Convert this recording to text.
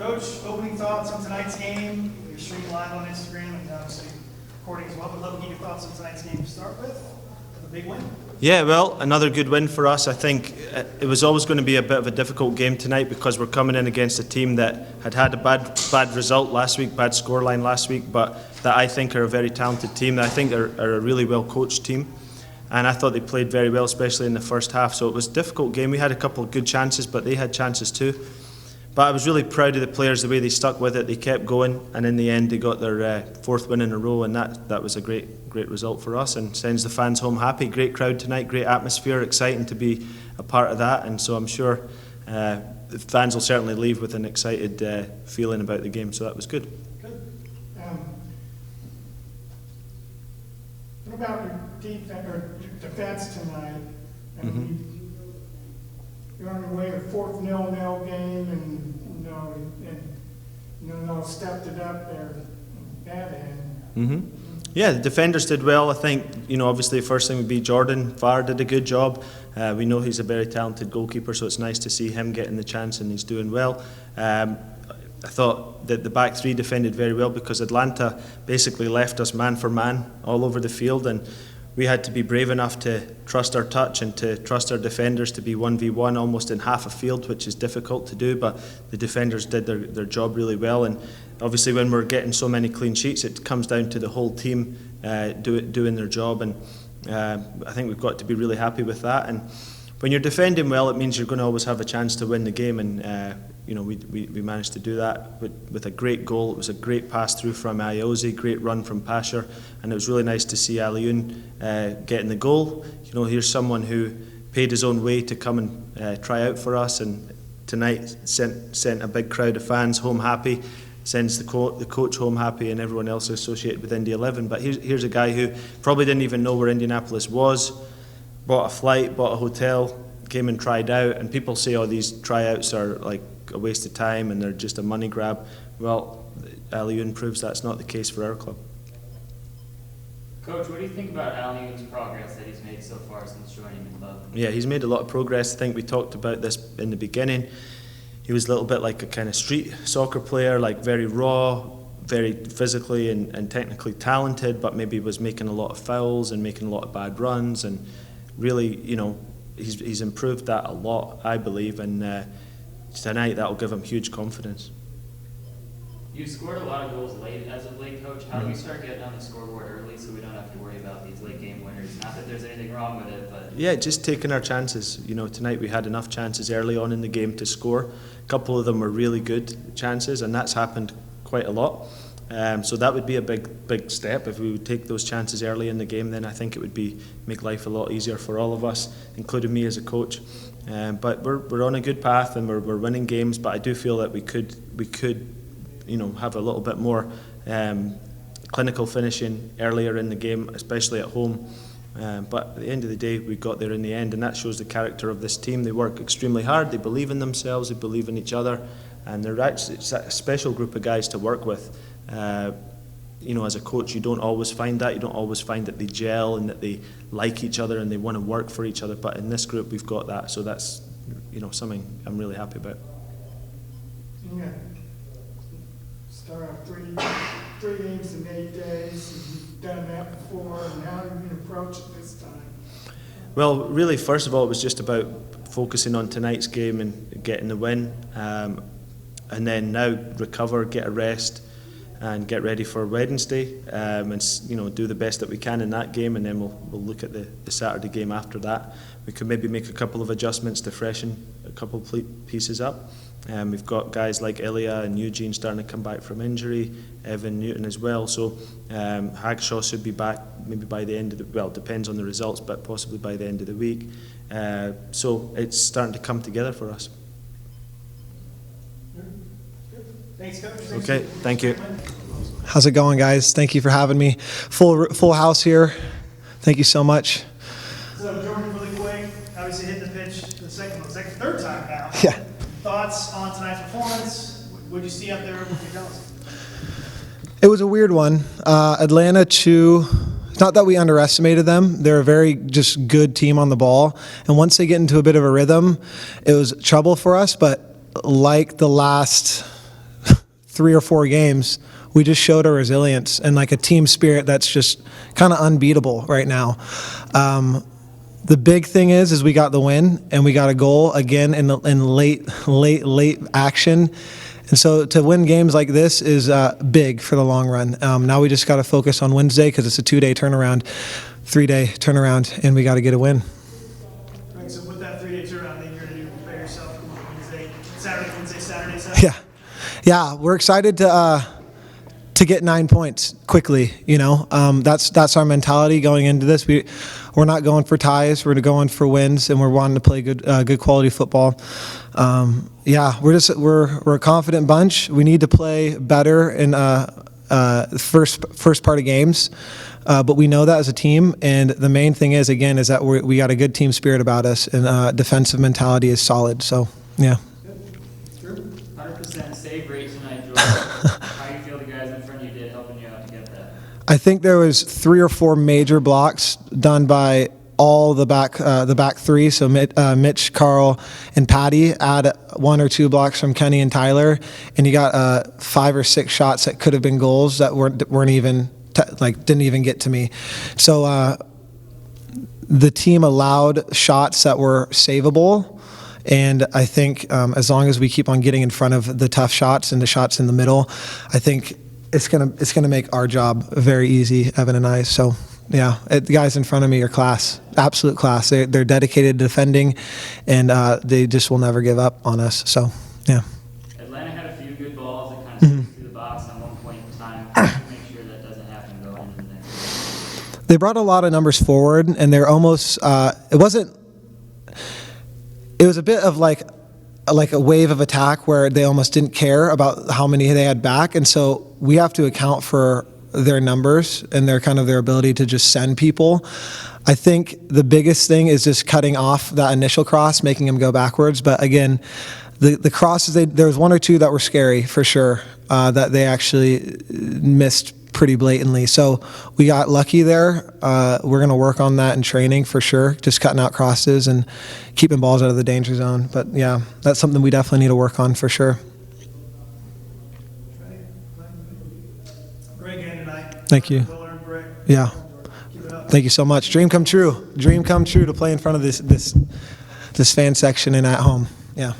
Coach, opening thoughts on tonight's game. You're streaming live on Instagram and obviously recording as well. Would love to get your thoughts on tonight's game to start with. A big win. Yeah, well, another good win for us. I think it was always going to be a bit of a difficult game tonight because we're coming in against a team that had a bad result last week, bad scoreline last week, but that I think are a very talented team. That I think are a really well coached team. And I thought they played very well, especially in the first half. So it was a difficult game. We had a couple of good chances, but they had chances too. But I was really proud of the players, the way they stuck with it. They kept going, and in the end, they got their fourth win in a row, and that was a great result for us, and sends the fans home happy. Great crowd tonight, great atmosphere, exciting to be a part of that, and so I'm sure the fans will certainly leave with an excited feeling about the game. So that was good. Good. What about your defense tonight? You're on your way to fourth 0-0 game, and stepped it up there at that end. Yeah, the defenders did well. I think obviously the first thing would be Jordan. Farr did a good job. We know he's a very talented goalkeeper, so it's nice to see him getting the chance, and he's doing well. I thought that the back three defended very well because Atlanta basically left us man for man all over the field, and we had to be brave enough to trust our touch and to trust our defenders to be 1v1 almost in half a field, which is difficult to do, but the defenders did their job really well. And obviously when we're getting so many clean sheets, it comes down to the whole team doing their job, and I think we've got to be really happy with that. And when you're defending well, it means you're going to always have a chance to win the game, and we managed to do that with a great goal. It was a great pass through from Ayoze, great run from Pasher, and it was really nice to see Alioune getting the goal. Here's someone who paid his own way to come and try out for us, and tonight sent a big crowd of fans home happy, sends the coach home happy, and everyone else associated with Indy 11. But here's a guy who probably didn't even know where Indianapolis was, bought a flight, bought a hotel, came and tried out, and people say, oh, these tryouts are like a waste of time and they're just a money grab. Well, Alioune proves that's not the case for our club. Coach, what do you think about Alioune's progress that he's made so far since joining the club? Yeah, he's made a lot of progress. I think we talked about this in the beginning. He was a little bit like a kind of street soccer player, like very raw, very physically and technically talented, but maybe was making a lot of fouls and making a lot of bad runs, and really, he's improved that a lot, I believe, and tonight that'll give him huge confidence. You scored a lot of goals late as of late, Coach. How do we start getting on the scoreboard early so we don't have to worry about these late game winners? Not that there's anything wrong with it, but yeah, just taking our chances. Tonight we had enough chances early on in the game to score. A couple of them were really good chances, and that's happened quite a lot. So that would be a big step. If we would take those chances early in the game, then I think it would make life a lot easier for all of us, including me as a coach. But we're on a good path, and we're winning games. But I do feel that we could have a little bit more clinical finishing earlier in the game, especially at home. But at the end of the day, we got there in the end, and that shows the character of this team. They work extremely hard. They believe in themselves. They believe in each other, and it's a special group of guys to work with. As a coach, you don't always find that. You don't always find that they gel and that they like each other and they want to work for each other. But in this group, we've got that. So that's something I'm really happy about. Yeah. Start off three games in 8 days. And you've done that before, and how are you going to approach it this time? Well, really, first of all, it was just about focusing on tonight's game and getting the win, and then now recover, get a rest, and get ready for Wednesday, and do the best that we can in that game, and then we'll look at the Saturday game after that. We could maybe make a couple of adjustments to freshen a couple of pieces up. We've got guys like Ilya and Eugene starting to come back from injury, Evan Newton as well. So Hagshaw should be back maybe by the end of depends on the results, but possibly by the end of the week. So it's starting to come together for us. Thanks, Coach. Okay, thank you. How's it going, guys? Thank you for having me. Full house here. Thank you so much. So, Jordan, really quick, obviously hitting the pitch the third time now. Yeah. Thoughts on tonight's performance? What did you see up there? What can you tell us? It was a weird one. Atlanta, not that we underestimated them. They're a very just good team on the ball. And once they get into a bit of a rhythm, it was trouble for us. But like the last 3 or 4 games, we just showed our resilience and like a team spirit that's just kind of unbeatable right now. The big thing is we got the win and we got a goal again in late action. And so to win games like this is big for the long run. Now we just got to focus on Wednesday because it's a 2-day turnaround, 3-day turnaround, and we got to get a win. Right, so with that 3-day turnaround, then you're going to prepare yourself for Wednesday, Saturday, Saturday. Yeah, we're excited to get 9 points quickly. You know, that's our mentality going into this. We're not going for ties. We're going for wins, and we're wanting to play good quality football. We're a confident bunch. We need to play better in first part of games, but we know that as a team. And the main thing is that we got a good team spirit about us, and defensive mentality is solid. So yeah. 100% save rate tonight, Jordan. How do you feel the guys in front of you did helping you out to get that? I think there was 3 or 4 major blocks done by all the back 3. So Mitch, Carl, and Patty. Add 1 or 2 blocks from Kenny and Tyler, and you got 5 or 6 shots that could have been goals that weren't even didn't even get to me. So the team allowed shots that were savable. And I think as long as we keep on getting in front of the tough shots and the shots in the middle, I think it's gonna make our job very easy, Evan and I. So yeah, the guys in front of me are class, absolute class. They're dedicated to defending, and they just will never give up on us. So yeah. Atlanta had a few good balls that kind of slipped through the box at one point in time. How do you make sure that doesn't happen going into the next? They brought a lot of numbers forward, and they're almost. It was a bit of like a wave of attack where they almost didn't care about how many they had back, and so we have to account for their numbers and their ability to just send people. I think the biggest thing is just cutting off that initial cross, making them go backwards. But again, the crosses, there was 1 or 2 that were scary for sure, that they actually missed pretty blatantly. So we got lucky there. We're going to work on that in training for sure, just cutting out crosses and keeping balls out of the danger zone. But yeah, that's something we definitely need to work on for sure. Great game tonight. Thank you. Well earned, Greg. Yeah. Keep it up. Thank you so much. Dream come true. Dream come true to play in front of this fan section and at home. Yeah.